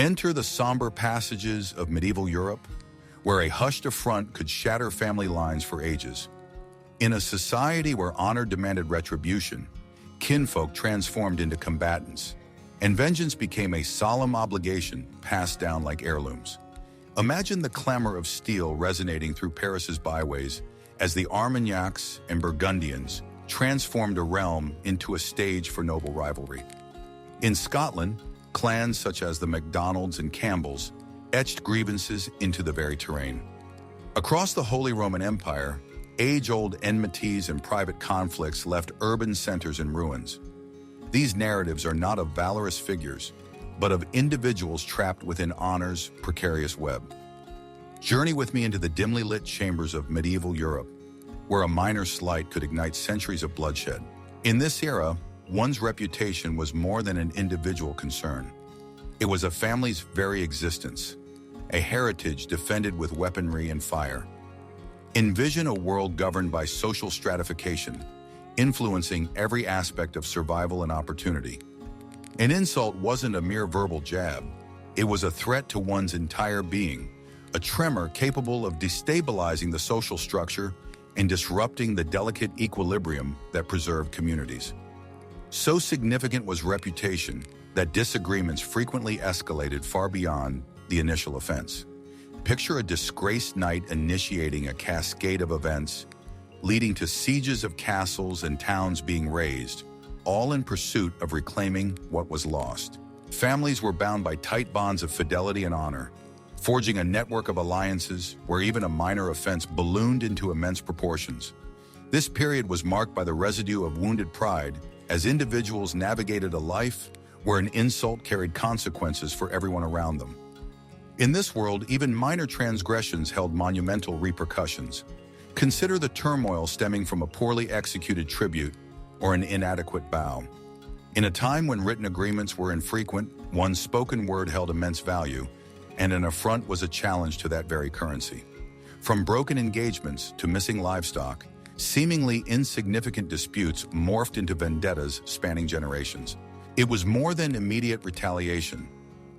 Enter the somber passages of medieval Europe, where a hushed affront could shatter family lines for ages. In a society where honor demanded retribution, kinfolk transformed into combatants, and vengeance became a solemn obligation passed down like heirlooms. Imagine the clamor of steel resonating through Paris's byways as the Armagnacs and Burgundians transformed a realm into a stage for noble rivalry. In Scotland, clans such as the MacDonalds and Campbells etched grievances into the very terrain. Across the Holy Roman Empire, age-old enmities and private conflicts left urban centers in ruins. These narratives are not of valorous figures, but of individuals trapped within honor's precarious web. Journey with me into the dimly lit chambers of medieval Europe, where a minor slight could ignite centuries of bloodshed. In this era, one's reputation was more than an individual concern. It was a family's very existence, a heritage defended with weaponry and fire. Envision a world governed by social stratification, influencing every aspect of survival and opportunity. An insult wasn't a mere verbal jab. It was a threat to one's entire being, a tremor capable of destabilizing the social structure and disrupting the delicate equilibrium that preserved communities. So significant was reputation that disagreements frequently escalated far beyond the initial offense. Picture a disgraced knight initiating a cascade of events, leading to sieges of castles and towns being razed, all in pursuit of reclaiming what was lost. Families were bound by tight bonds of fidelity and honor, forging a network of alliances where even a minor offense ballooned into immense proportions. This period was marked by the residue of wounded pride as individuals navigated a life where an insult carried consequences for everyone around them. In this world, even minor transgressions held monumental repercussions. Consider the turmoil stemming from a poorly executed tribute or an inadequate vow. In a time when written agreements were infrequent, one spoken word held immense value, and an affront was a challenge to that very currency. From broken engagements to missing livestock, seemingly insignificant disputes morphed into vendettas spanning generations. It was more than immediate retaliation.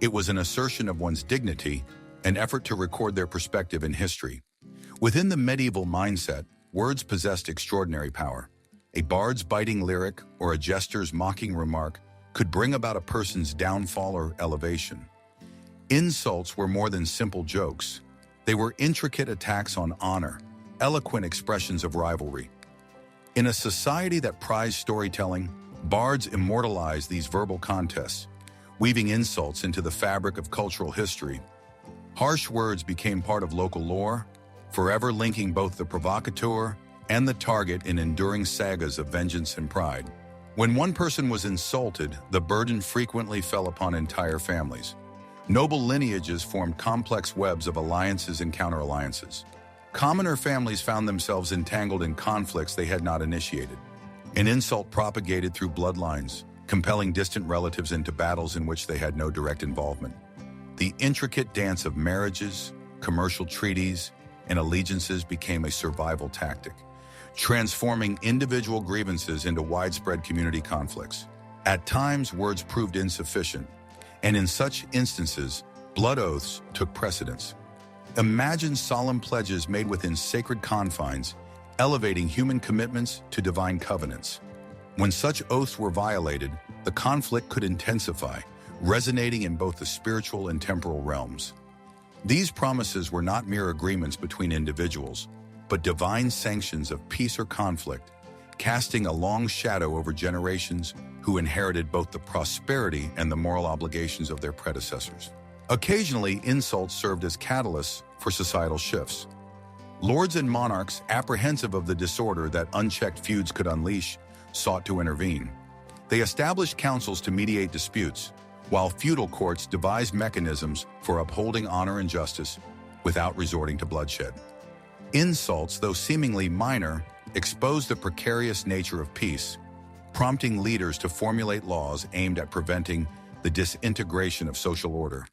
It was an assertion of one's dignity, an effort to record their perspective in history. Within the medieval mindset, words possessed extraordinary power. A bard's biting lyric or a jester's mocking remark could bring about a person's downfall or elevation. Insults were more than simple jokes. They were intricate attacks on honor, eloquent expressions of rivalry. In a society that prized storytelling, bards immortalized these verbal contests, weaving insults into the fabric of cultural history. Harsh words became part of local lore, forever linking both the provocateur and the target in enduring sagas of vengeance and pride. When one person was insulted, the burden frequently fell upon entire families. Noble lineages formed complex webs of alliances and counter-alliances. Commoner families found themselves entangled in conflicts they had not initiated. An insult propagated through bloodlines, compelling distant relatives into battles in which they had no direct involvement. The intricate dance of marriages, commercial treaties, and allegiances became a survival tactic, transforming individual grievances into widespread community conflicts. At times, words proved insufficient, and in such instances, blood oaths took precedence. Imagine solemn pledges made within sacred confines, elevating human commitments to divine covenants. When such oaths were violated, the conflict could intensify, resonating in both the spiritual and temporal realms. These promises were not mere agreements between individuals, but divine sanctions of peace or conflict, casting a long shadow over generations who inherited both the prosperity and the moral obligations of their predecessors. Occasionally, insults served as catalysts for societal shifts. Lords and monarchs, apprehensive of the disorder that unchecked feuds could unleash, sought to intervene. They established councils to mediate disputes, while feudal courts devised mechanisms for upholding honor and justice without resorting to bloodshed. Insults, though seemingly minor, exposed the precarious nature of peace, prompting leaders to formulate laws aimed at preventing the disintegration of social order.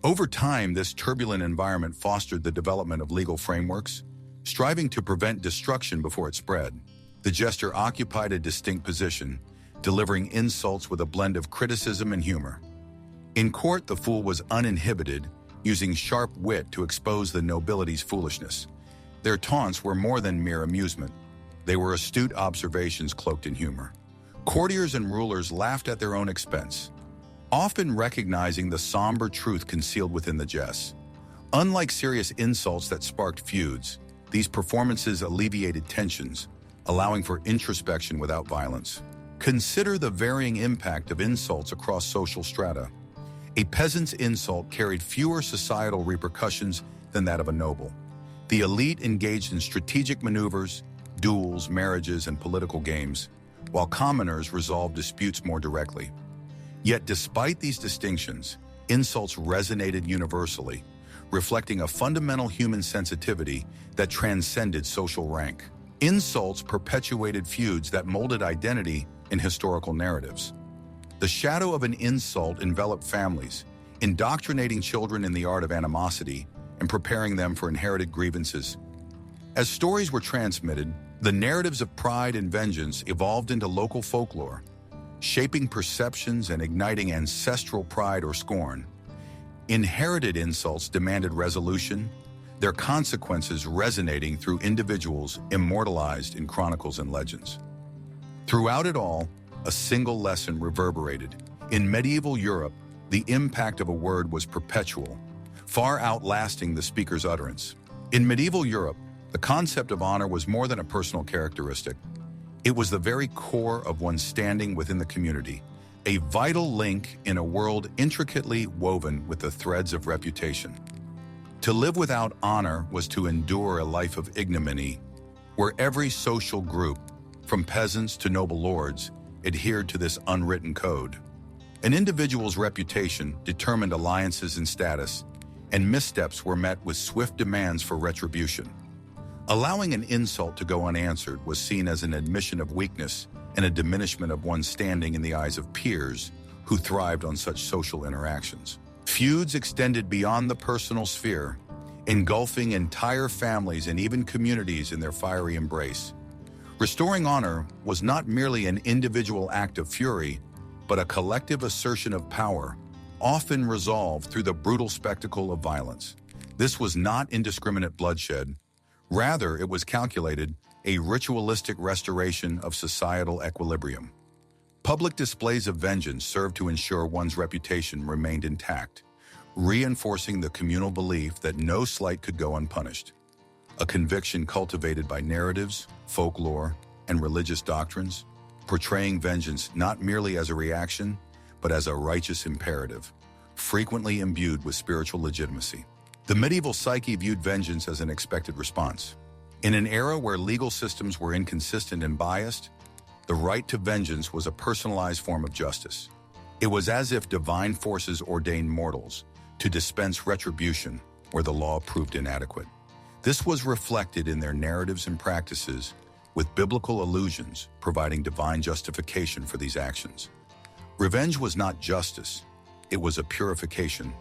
Over time, this turbulent environment fostered the development of legal frameworks, striving to prevent destruction before it spread. The jester occupied a distinct position, delivering insults with a blend of criticism and humor. In court, the fool was uninhibited, using sharp wit to expose the nobility's foolishness. Their taunts were more than mere amusement. They were astute observations cloaked in humor. Courtiers and rulers laughed at their own expense, often recognizing the somber truth concealed within the jest. Unlike serious insults that sparked feuds, these performances alleviated tensions, allowing for introspection without violence. Consider the varying impact of insults across social strata. A peasant's insult carried fewer societal repercussions than that of a noble. The elite engaged in strategic maneuvers, duels, marriages, and political games, while commoners resolved disputes more directly. Yet despite these distinctions, insults resonated universally, reflecting a fundamental human sensitivity that transcended social rank. Insults perpetuated feuds that molded identity in historical narratives. The shadow of an insult enveloped families, indoctrinating children in the art of animosity and preparing them for inherited grievances. As stories were transmitted, the narratives of pride and vengeance evolved into local folklore, shaping perceptions and igniting ancestral pride or scorn. Inherited insults demanded resolution, their consequences resonating through individuals immortalized in chronicles and legends. Throughout it all, a single lesson reverberated. In medieval Europe, the impact of a word was perpetual, far outlasting the speaker's utterance. In medieval Europe, the concept of honor was more than a personal characteristic. It was the very core of one's standing within the community, a vital link in a world intricately woven with the threads of reputation. To live without honor was to endure a life of ignominy, where every social group, from peasants to noble lords, adhered to this unwritten code. An individual's reputation determined alliances and status, and missteps were met with swift demands for retribution. Allowing an insult to go unanswered was seen as an admission of weakness and a diminishment of one's standing in the eyes of peers who thrived on such social interactions. Feuds extended beyond the personal sphere, engulfing entire families and even communities in their fiery embrace. Restoring honor was not merely an individual act of fury, but a collective assertion of power, often resolved through the brutal spectacle of violence. This was not indiscriminate bloodshed. Rather, it was calculated a ritualistic restoration of societal equilibrium. Public displays of vengeance served to ensure one's reputation remained intact, reinforcing the communal belief that no slight could go unpunished. A conviction cultivated by narratives, folklore, and religious doctrines, portraying vengeance not merely as a reaction, but as a righteous imperative, frequently imbued with spiritual legitimacy. The medieval psyche viewed vengeance as an expected response. In an era where legal systems were inconsistent and biased, the right to vengeance was a personalized form of justice. It was as if divine forces ordained mortals to dispense retribution where the law proved inadequate. This was reflected in their narratives and practices, with biblical allusions providing divine justification for these actions. Revenge was not justice, it was a purification,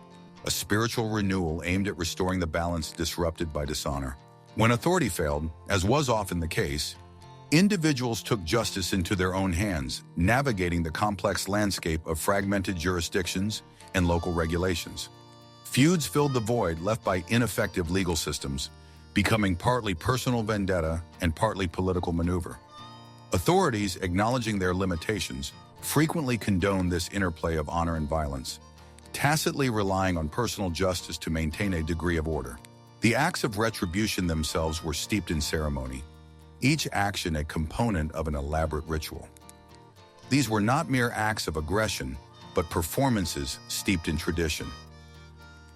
a spiritual renewal aimed at restoring the balance disrupted by dishonor. When authority failed, as was often the case, individuals took justice into their own hands, navigating the complex landscape of fragmented jurisdictions and local regulations. Feuds filled the void left by ineffective legal systems, becoming partly personal vendetta and partly political maneuver. Authorities, acknowledging their limitations, frequently condoned this interplay of honor and violence, tacitly relying on personal justice to maintain a degree of order. The acts of retribution themselves were steeped in ceremony, each action a component of an elaborate ritual. These were not mere acts of aggression, but performances steeped in tradition.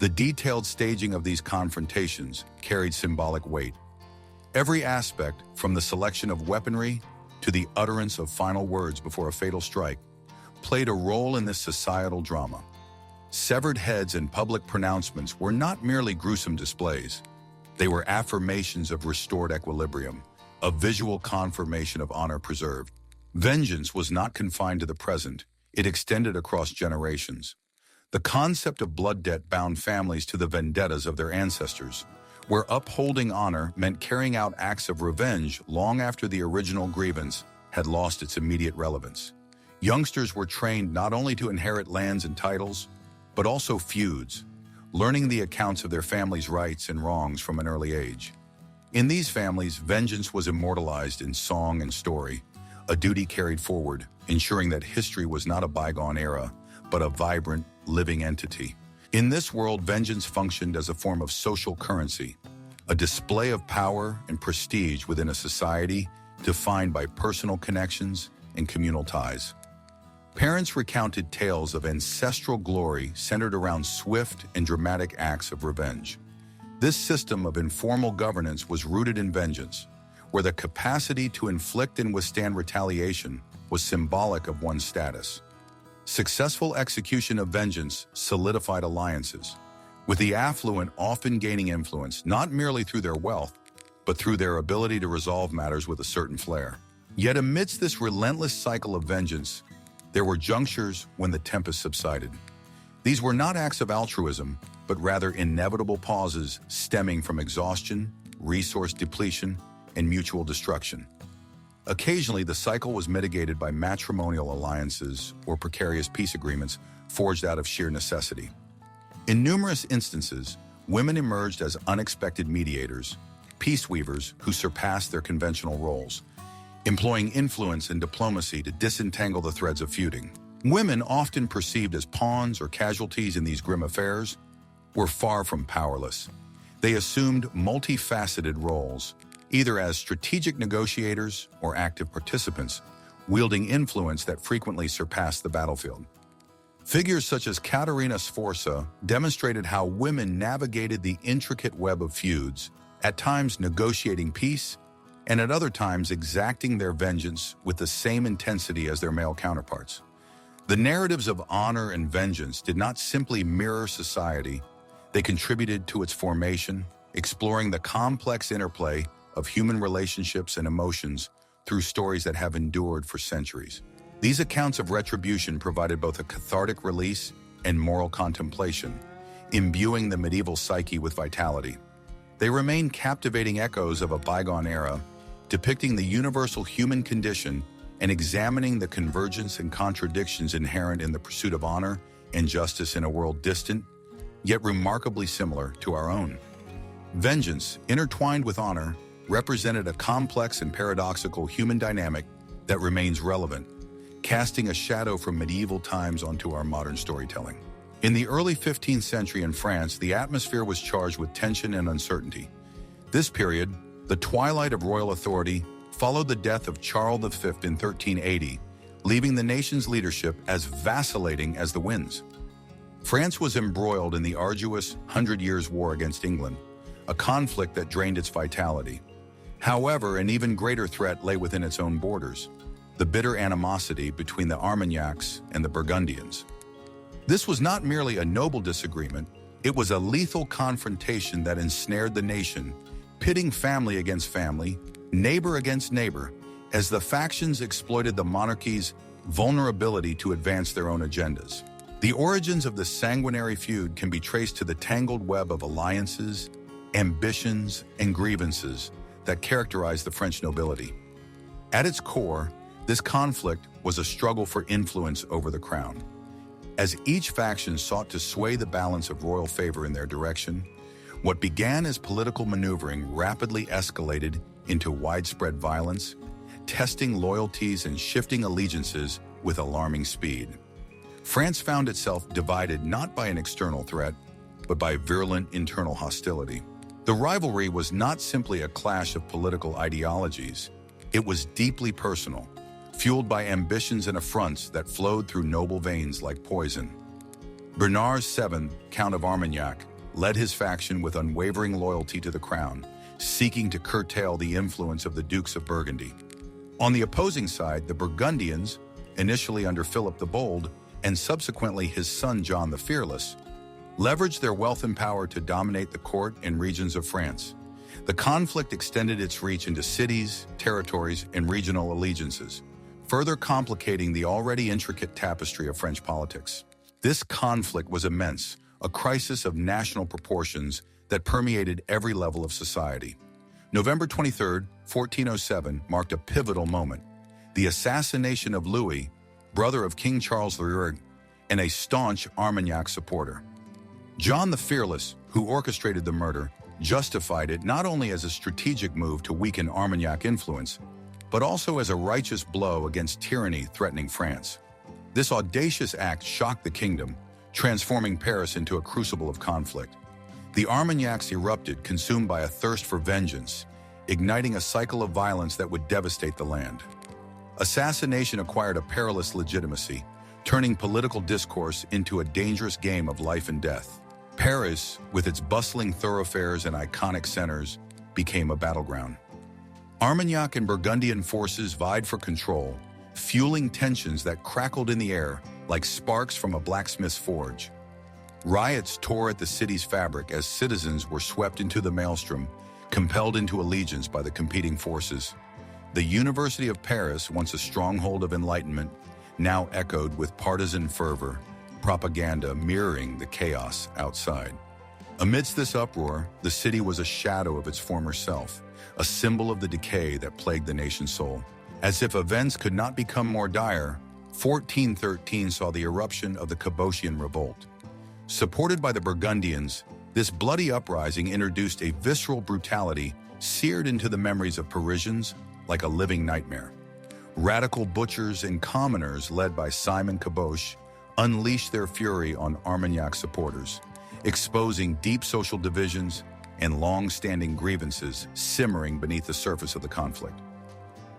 The detailed staging of these confrontations carried symbolic weight. Every aspect, from the selection of weaponry to the utterance of final words before a fatal strike, played a role in this societal drama. Severed heads and public pronouncements were not merely gruesome displays. They were affirmations of restored equilibrium, a visual confirmation of honor preserved. Vengeance was not confined to the present, it extended across generations. The concept of blood debt bound families to the vendettas of their ancestors, where upholding honor meant carrying out acts of revenge long after the original grievance had lost its immediate relevance. Youngsters were trained not only to inherit lands and titles, but also feuds, learning the accounts of their family's rights and wrongs from an early age. In these families, vengeance was immortalized in song and story, a duty carried forward, ensuring that history was not a bygone era, but a vibrant, living entity. In this world, vengeance functioned as a form of social currency, a display of power and prestige within a society defined by personal connections and communal ties. Parents recounted tales of ancestral glory centered around swift and dramatic acts of revenge. This system of informal governance was rooted in vengeance, where the capacity to inflict and withstand retaliation was symbolic of one's status. Successful execution of vengeance solidified alliances, with the affluent often gaining influence not merely through their wealth, but through their ability to resolve matters with a certain flair. Yet amidst this relentless cycle of vengeance, there were junctures when the tempest subsided. These were not acts of altruism, but rather inevitable pauses stemming from exhaustion, resource depletion, and mutual destruction. Occasionally, the cycle was mitigated by matrimonial alliances or precarious peace agreements forged out of sheer necessity. In numerous instances, women emerged as unexpected mediators, peace weavers who surpassed their conventional roles, employing influence and diplomacy to disentangle the threads of feuding. Women, often perceived as pawns or casualties in these grim affairs, were far from powerless. They assumed multifaceted roles, either as strategic negotiators or active participants, wielding influence that frequently surpassed the battlefield. Figures such as Caterina Sforza demonstrated how women navigated the intricate web of feuds, at times negotiating peace, and at other times exacting their vengeance with the same intensity as their male counterparts. The narratives of honor and vengeance did not simply mirror society, they contributed to its formation, exploring the complex interplay of human relationships and emotions through stories that have endured for centuries. These accounts of retribution provided both a cathartic release and moral contemplation, imbuing the medieval psyche with vitality. They remain captivating echoes of a bygone era, depicting the universal human condition and examining the convergence and contradictions inherent in the pursuit of honor and justice in a world distant, yet remarkably similar to our own. Vengeance, intertwined with honor, represented a complex and paradoxical human dynamic that remains relevant, casting a shadow from medieval times onto our modern storytelling. In the early 15th century in France, the atmosphere was charged with tension and uncertainty. This period, the twilight of royal authority, followed the death of Charles V in 1380, leaving the nation's leadership as vacillating as the winds. France was embroiled in the arduous 100 Years' War against England, a conflict that drained its vitality. However, an even greater threat lay within its own borders, the bitter animosity between the Armagnacs and the Burgundians. This was not merely a noble disagreement, it was a lethal confrontation that ensnared the nation, pitting family against family, neighbor against neighbor, as the factions exploited the monarchy's vulnerability to advance their own agendas. The origins of this sanguinary feud can be traced to the tangled web of alliances, ambitions, and grievances that characterized the French nobility. At its core, this conflict was a struggle for influence over the crown. As each faction sought to sway the balance of royal favor in their direction, what began as political maneuvering rapidly escalated into widespread violence, testing loyalties and shifting allegiances with alarming speed. France found itself divided not by an external threat, but by virulent internal hostility. The rivalry was not simply a clash of political ideologies, it was deeply personal, fueled by ambitions and affronts that flowed through noble veins like poison. Bernard VII, Count of Armagnac, led his faction with unwavering loyalty to the crown, seeking to curtail the influence of the Dukes of Burgundy. On the opposing side, the Burgundians, initially under Philip the Bold, and subsequently his son John the Fearless, leveraged their wealth and power to dominate the court and regions of France. The conflict extended its reach into cities, territories, and regional allegiances, further complicating the already intricate tapestry of French politics. This conflict was immense, a crisis of national proportions that permeated every level of society. November 23, 1407, marked a pivotal moment. The assassination of Louis, brother of King Charles III, and a staunch Armagnac supporter. John the Fearless, who orchestrated the murder, justified it not only as a strategic move to weaken Armagnac influence, but also as a righteous blow against tyranny threatening France. This audacious act shocked the kingdom, transforming Paris into a crucible of conflict. The Armagnacs erupted, consumed by a thirst for vengeance, igniting a cycle of violence that would devastate the land. Assassination acquired a perilous legitimacy, turning political discourse into a dangerous game of life and death. Paris, with its bustling thoroughfares and iconic centers, became a battleground. Armagnac and Burgundian forces vied for control, fueling tensions that crackled in the air like sparks from a blacksmith's forge. Riots tore at the city's fabric as citizens were swept into the maelstrom, compelled into allegiance by the competing forces. The University of Paris, once a stronghold of enlightenment, now echoed with partisan fervor, propaganda mirroring the chaos outside. Amidst this uproar, the city was a shadow of its former self, a symbol of the decay that plagued the nation's soul. As if events could not become more dire, 1413 saw the eruption of the Capetian Revolt. Supported by the Burgundians, this bloody uprising introduced a visceral brutality seared into the memories of Parisians like a living nightmare. Radical butchers and commoners led by Simon Caboche unleashed their fury on Armagnac supporters, exposing deep social divisions and long-standing grievances simmering beneath the surface of the conflict.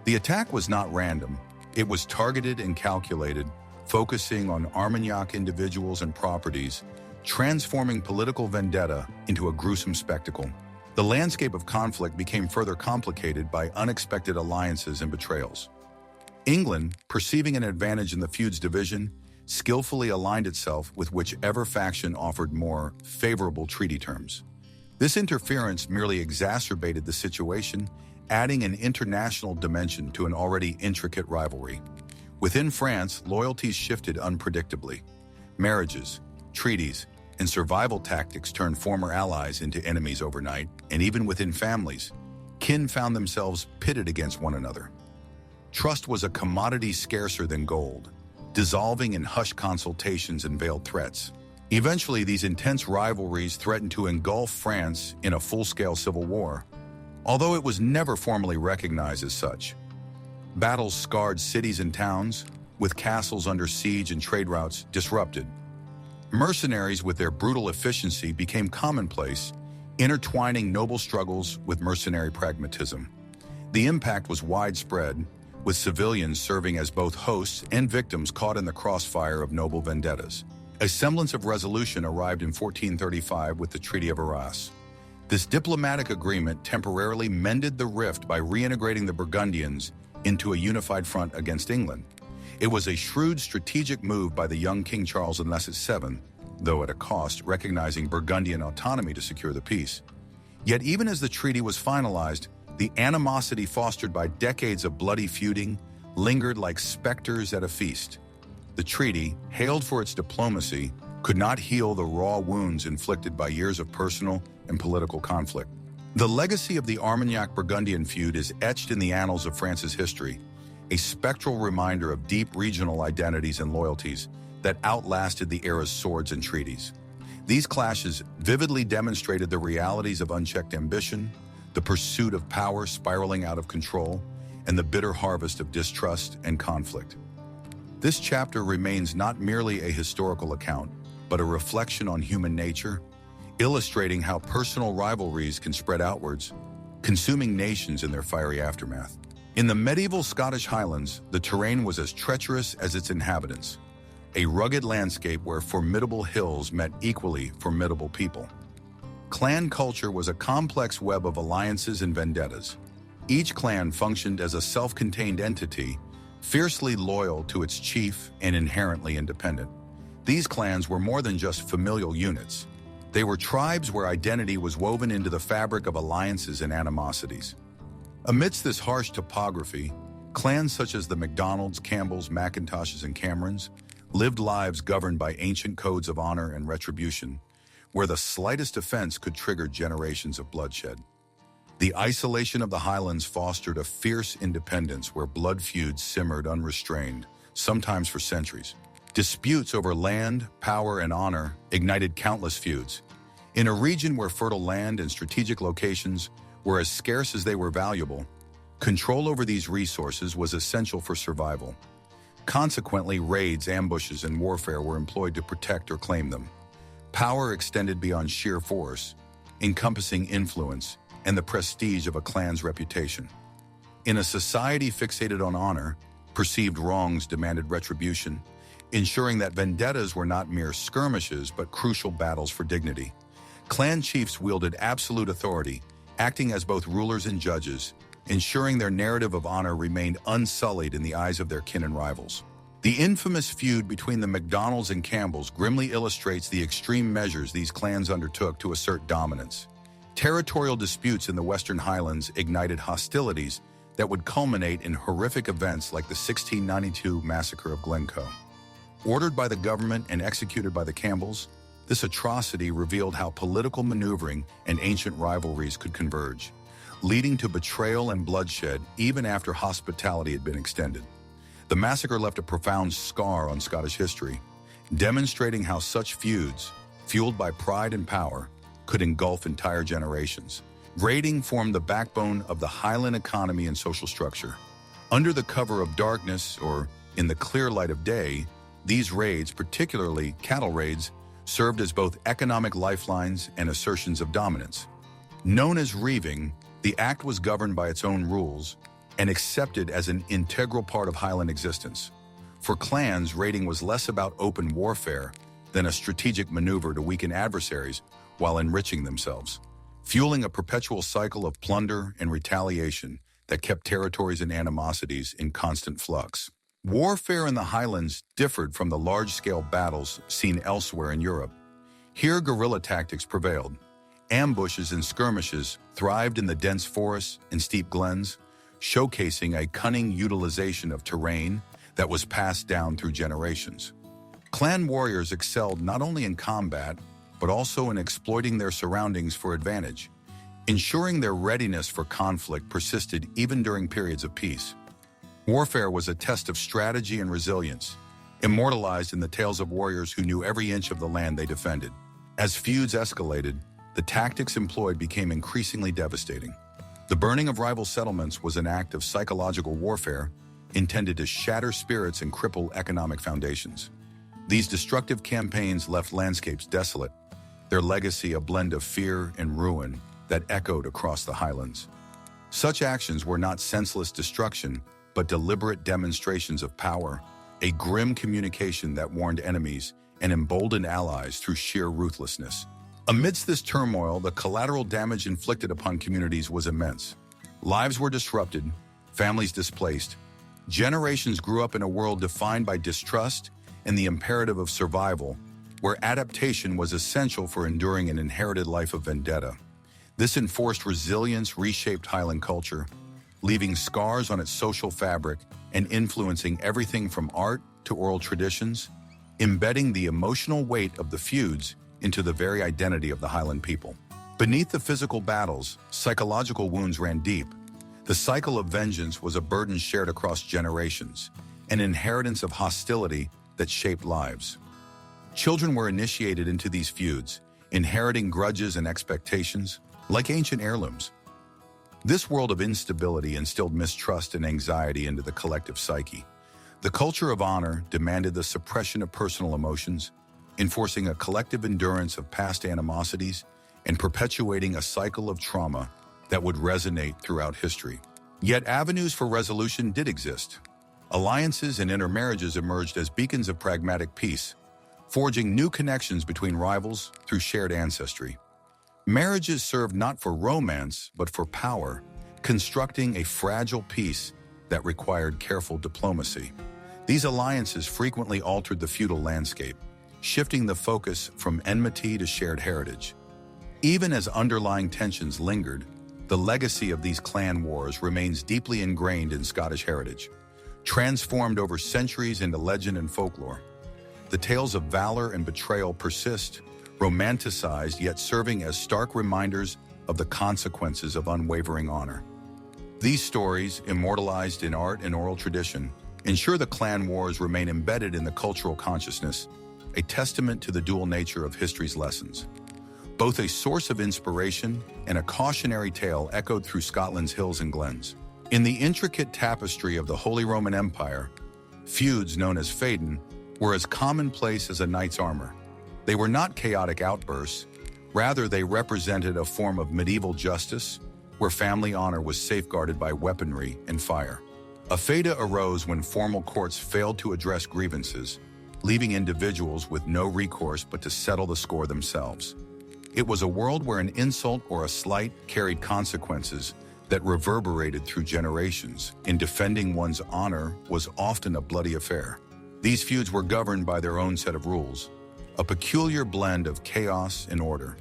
The attack was not random. It was targeted and calculated, focusing on Armagnac individuals and properties, transforming political vendetta into a gruesome spectacle. The landscape of conflict became further complicated by unexpected alliances and betrayals. England, perceiving an advantage in the Feuds division, skillfully aligned itself with whichever faction offered more favorable treaty terms. This interference merely exacerbated the situation, adding an international dimension to an already intricate rivalry. Within France, loyalties shifted unpredictably. Marriages, treaties, and survival tactics turned former allies into enemies overnight, and even within families, kin found themselves pitted against one another. Trust was a commodity scarcer than gold, dissolving in hushed consultations and veiled threats. Eventually, these intense rivalries threatened to engulf France in a full-scale civil war, although it was never formally recognized as such. Battles scarred cities and towns, with castles under siege and trade routes disrupted. Mercenaries, with their brutal efficiency, became commonplace, intertwining noble struggles with mercenary pragmatism. The impact was widespread, with civilians serving as both hosts and victims caught in the crossfire of noble vendettas. A semblance of resolution arrived in 1435 with the Treaty of Arras. This diplomatic agreement temporarily mended the rift by reintegrating the Burgundians into a unified front against England. It was a shrewd strategic move by the young King Charles VII, though at a cost, recognizing Burgundian autonomy to secure the peace. Yet even as the treaty was finalized, the animosity fostered by decades of bloody feuding lingered like specters at a feast. The treaty, hailed for its diplomacy, could not heal the raw wounds inflicted by years of personal and political conflict. The legacy of the Armagnac-Burgundian feud is etched in the annals of France's history, a spectral reminder of deep regional identities and loyalties that outlasted the era's swords and treaties. These clashes vividly demonstrated the realities of unchecked ambition, the pursuit of power spiraling out of control, and the bitter harvest of distrust and conflict. This chapter remains not merely a historical account, but a reflection on human nature, illustrating how personal rivalries can spread outwards, consuming nations in their fiery aftermath. In the medieval Scottish Highlands, the terrain was as treacherous as its inhabitants, a rugged landscape where formidable hills met equally formidable people. Clan culture was a complex web of alliances and vendettas. Each clan functioned as a self-contained entity, fiercely loyal to its chief and inherently independent. These clans were more than just familial units. They were tribes where identity was woven into the fabric of alliances and animosities. Amidst this harsh topography, clans such as the MacDonalds, Campbells, Macintoshes, and Camerons lived lives governed by ancient codes of honor and retribution, where the slightest offense could trigger generations of bloodshed. The isolation of the Highlands fostered a fierce independence where blood feuds simmered unrestrained, sometimes for centuries. Disputes over land, power, and honor ignited countless feuds. In a region where fertile land and strategic locations were as scarce as they were valuable, control over these resources was essential for survival. Consequently, raids, ambushes, and warfare were employed to protect or claim them. Power extended beyond sheer force, encompassing influence and the prestige of a clan's reputation. In a society fixated on honor, perceived wrongs demanded retribution, ensuring that vendettas were not mere skirmishes but crucial battles for dignity. Clan chiefs wielded absolute authority, acting as both rulers and judges, ensuring their narrative of honor remained unsullied in the eyes of their kin and rivals. The infamous feud between the MacDonalds and Campbells grimly illustrates the extreme measures these clans undertook to assert dominance. Territorial disputes in the Western Highlands ignited hostilities that would culminate in horrific events like the 1692 massacre of Glencoe. Ordered by the government and executed by the Campbells, this atrocity revealed how political maneuvering and ancient rivalries could converge, leading to betrayal and bloodshed even after hospitality had been extended. The massacre left a profound scar on Scottish history, demonstrating how such feuds, fueled by pride and power, could engulf entire generations. Raiding formed the backbone of the Highland economy and social structure. Under the cover of darkness, or in the clear light of day, these raids, particularly cattle raids, served as both economic lifelines and assertions of dominance. Known as reaving, the act was governed by its own rules and accepted as an integral part of Highland existence. For clans, raiding was less about open warfare than a strategic maneuver to weaken adversaries while enriching themselves, fueling a perpetual cycle of plunder and retaliation that kept territories and animosities in constant flux. Warfare in the Highlands differed from the large-scale battles seen elsewhere in Europe. Here, guerrilla tactics prevailed. Ambushes and skirmishes thrived in the dense forests and steep glens, showcasing a cunning utilization of terrain that was passed down through generations. Clan warriors excelled not only in combat, but also in exploiting their surroundings for advantage, ensuring their readiness for conflict persisted even during periods of peace. Warfare was a test of strategy and resilience, immortalized in the tales of warriors who knew every inch of the land they defended. As feuds escalated, the tactics employed became increasingly devastating. The burning of rival settlements was an act of psychological warfare intended to shatter spirits and cripple economic foundations. These destructive campaigns left landscapes desolate, their legacy a blend of fear and ruin that echoed across the Highlands. Such actions were not senseless destruction, but deliberate demonstrations of power, a grim communication that warned enemies and emboldened allies through sheer ruthlessness. Amidst this turmoil, the collateral damage inflicted upon communities was immense. Lives were disrupted, families displaced. Generations grew up in a world defined by distrust and the imperative of survival, where adaptation was essential for enduring an inherited life of vendetta. This enforced resilience reshaped Highland culture, leaving scars on its social fabric and influencing everything from art to oral traditions, embedding the emotional weight of the feuds into the very identity of the Highland people. Beneath the physical battles, psychological wounds ran deep. The cycle of vengeance was a burden shared across generations, an inheritance of hostility that shaped lives. Children were initiated into these feuds, inheriting grudges and expectations, like ancient heirlooms. This world of instability instilled mistrust and anxiety into the collective psyche. The culture of honor demanded the suppression of personal emotions, enforcing a collective endurance of past animosities and perpetuating a cycle of trauma that would resonate throughout history. Yet avenues for resolution did exist. Alliances and intermarriages emerged as beacons of pragmatic peace, forging new connections between rivals through shared ancestry. Marriages served not for romance, but for power, constructing a fragile peace that required careful diplomacy. These alliances frequently altered the feudal landscape, shifting the focus from enmity to shared heritage. Even as underlying tensions lingered, the legacy of these clan wars remains deeply ingrained in Scottish heritage, transformed over centuries into legend and folklore. The tales of valor and betrayal persist, romanticized yet serving as stark reminders of the consequences of unwavering honor. These stories, immortalized in art and oral tradition, ensure the clan wars remain embedded in the cultural consciousness, a testament to the dual nature of history's lessons. Both a source of inspiration and a cautionary tale echoed through Scotland's hills and glens. In the intricate tapestry of the Holy Roman Empire, feuds known as Feuds were as commonplace as a knight's armor. They were not chaotic outbursts, rather they represented a form of medieval justice where family honor was safeguarded by weaponry and fire. A feuds arose when formal courts failed to address grievances, leaving individuals with no recourse but to settle the score themselves. It was a world where an insult or a slight carried consequences that reverberated through generations, and defending one's honor was often a bloody affair. These feuds were governed by their own set of rules, a peculiar blend of chaos and order.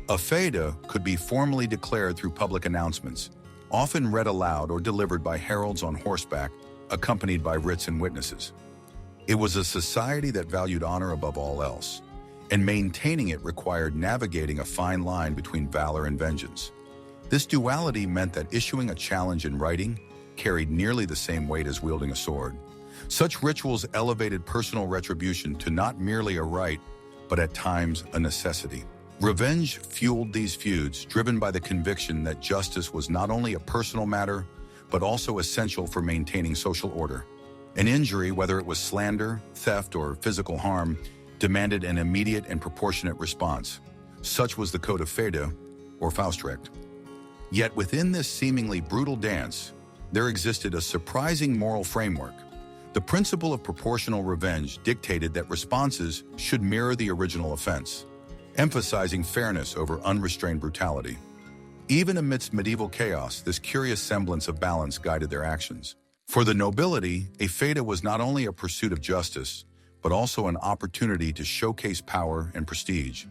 A feuds could be formally declared through public announcements, often read aloud or delivered by heralds on horseback, accompanied by writs and witnesses. It was a society that valued honor above all else, and maintaining it required navigating a fine line between valor and vengeance. This duality meant that issuing a challenge in writing carried nearly the same weight as wielding a sword. Such rituals elevated personal retribution to not merely a right, but at times a necessity. Revenge fueled these feuds, driven by the conviction that justice was not only a personal matter, but also essential for maintaining social order. An injury, whether it was slander, theft, or physical harm, demanded an immediate and proportionate response. Such was the code of Feuds, or Faustrecht. Yet within this seemingly brutal dance, there existed a surprising moral framework. The principle of proportional revenge dictated that responses should mirror the original offense, emphasizing fairness over unrestrained brutality. Even amidst medieval chaos, this curious semblance of balance guided their actions. For the nobility, a feuds was not only a pursuit of justice, but also an opportunity to showcase power and prestige.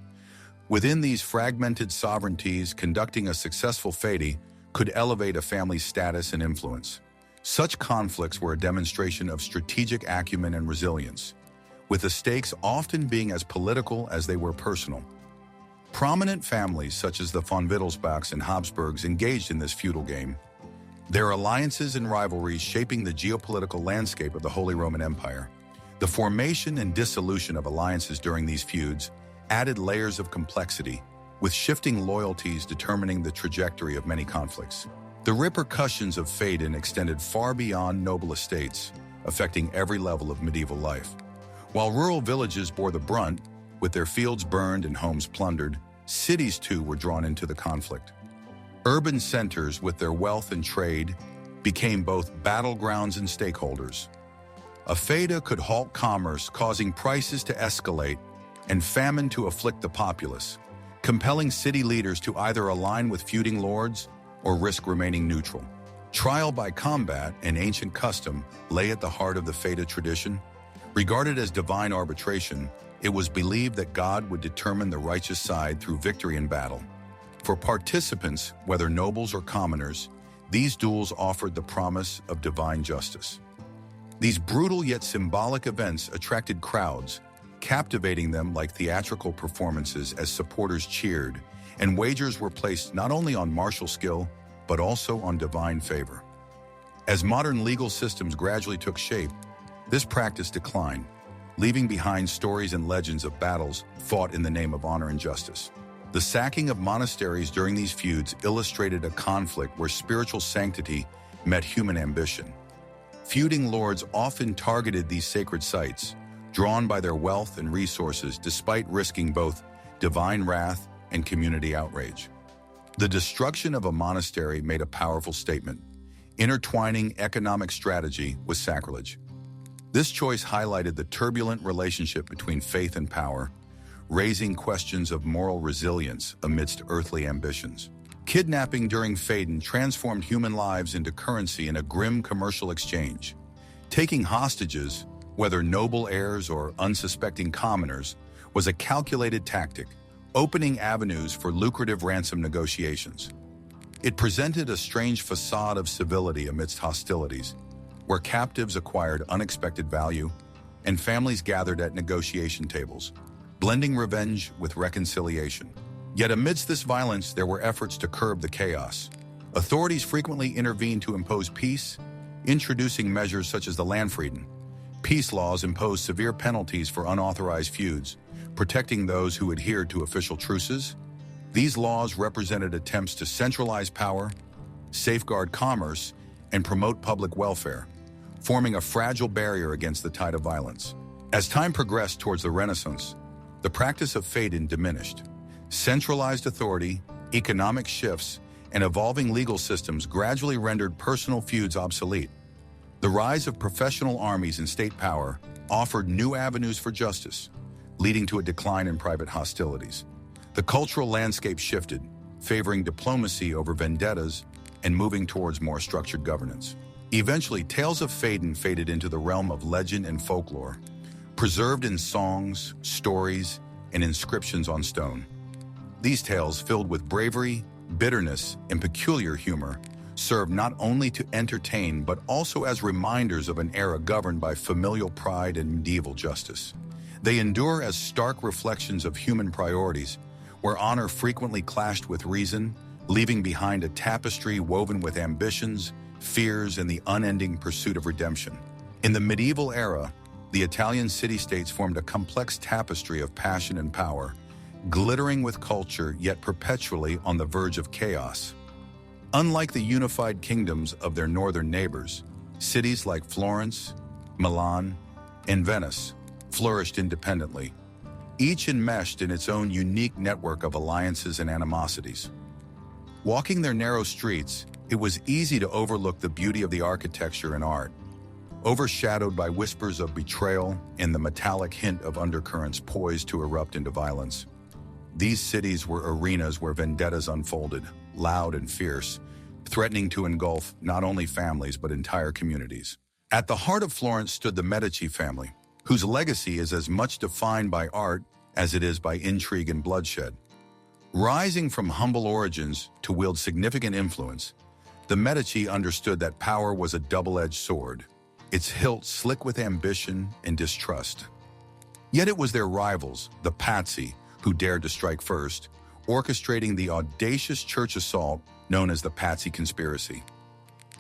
Within these fragmented sovereignties, conducting a successful feuds could elevate a family's status and influence. Such conflicts were a demonstration of strategic acumen and resilience, with the stakes often being as political as they were personal. Prominent families such as the von Wittelsbachs and Habsburgs engaged in this feudal game, their alliances and rivalries shaping the geopolitical landscape of the Holy Roman Empire. The formation and dissolution of alliances during these feuds added layers of complexity, with shifting loyalties determining the trajectory of many conflicts. The repercussions of feuds extended far beyond noble estates, affecting every level of medieval life. While rural villages bore the brunt, with their fields burned and homes plundered, cities too were drawn into the conflict. Urban centers, with their wealth and trade, became both battlegrounds and stakeholders. A feuds could halt commerce, causing prices to escalate and famine to afflict the populace, compelling city leaders to either align with feuding lords or risk remaining neutral. Trial by combat, an ancient custom, lay at the heart of the feuds tradition. Regarded as divine arbitration, it was believed that God would determine the righteous side through victory in battle. For participants, whether nobles or commoners, these duels offered the promise of divine justice. These brutal yet symbolic events attracted crowds, captivating them like theatrical performances as supporters cheered, and wagers were placed not only on martial skill, but also on divine favor. As modern legal systems gradually took shape, this practice declined, leaving behind stories and legends of battles fought in the name of honor and justice. The sacking of monasteries during these feuds illustrated a conflict where spiritual sanctity met human ambition. Feuding lords often targeted these sacred sites, drawn by their wealth and resources despite risking both divine wrath and community outrage. The destruction of a monastery made a powerful statement, intertwining economic strategy with sacrilege. This choice highlighted the turbulent relationship between faith and power, raising questions of moral resilience amidst earthly ambitions. Kidnapping during Feuds transformed human lives into currency in a grim commercial exchange. Taking hostages, whether noble heirs or unsuspecting commoners, was a calculated tactic, opening avenues for lucrative ransom negotiations. It presented a strange facade of civility amidst hostilities, where captives acquired unexpected value and families gathered at negotiation tables, blending revenge with reconciliation. Yet amidst this violence, there were efforts to curb the chaos. Authorities frequently intervened to impose peace, introducing measures such as the Landfrieden. Peace laws imposed severe penalties for unauthorized feuds, protecting those who adhered to official truces. These laws represented attempts to centralize power, safeguard commerce, and promote public welfare, forming a fragile barrier against the tide of violence. As time progressed towards the Renaissance, the practice of feuding diminished. Centralized authority, economic shifts, and evolving legal systems gradually rendered personal feuds obsolete. The rise of professional armies and state power offered new avenues for justice, leading to a decline in private hostilities. The cultural landscape shifted, favoring diplomacy over vendettas and moving towards more structured governance. Eventually, tales of feuding faded into the realm of legend and folklore, preserved in songs, stories, and inscriptions on stone. These tales, filled with bravery, bitterness, and peculiar humor, served not only to entertain but also as reminders of an era governed by familial pride and medieval justice. They endure as stark reflections of human priorities, where honor frequently clashed with reason, leaving behind a tapestry woven with ambitions, fears, and the unending pursuit of redemption. In the medieval era, the Italian city-states formed a complex tapestry of passion and power, glittering with culture yet perpetually on the verge of chaos. Unlike the unified kingdoms of their northern neighbors, cities like Florence, Milan, and Venice flourished independently, each enmeshed in its own unique network of alliances and animosities. Walking their narrow streets, it was easy to overlook the beauty of the architecture and art, overshadowed by whispers of betrayal and the metallic hint of undercurrents poised to erupt into violence. These cities were arenas where vendettas unfolded, loud and fierce, threatening to engulf not only families but entire communities. At the heart of Florence stood the Medici family, whose legacy is as much defined by art as it is by intrigue and bloodshed. Rising from humble origins to wield significant influence, the Medici understood that power was a double-edged sword, its hilt slick with ambition and distrust. Yet it was their rivals, the Pazzi, who dared to strike first, orchestrating the audacious church assault known as the Pazzi Conspiracy.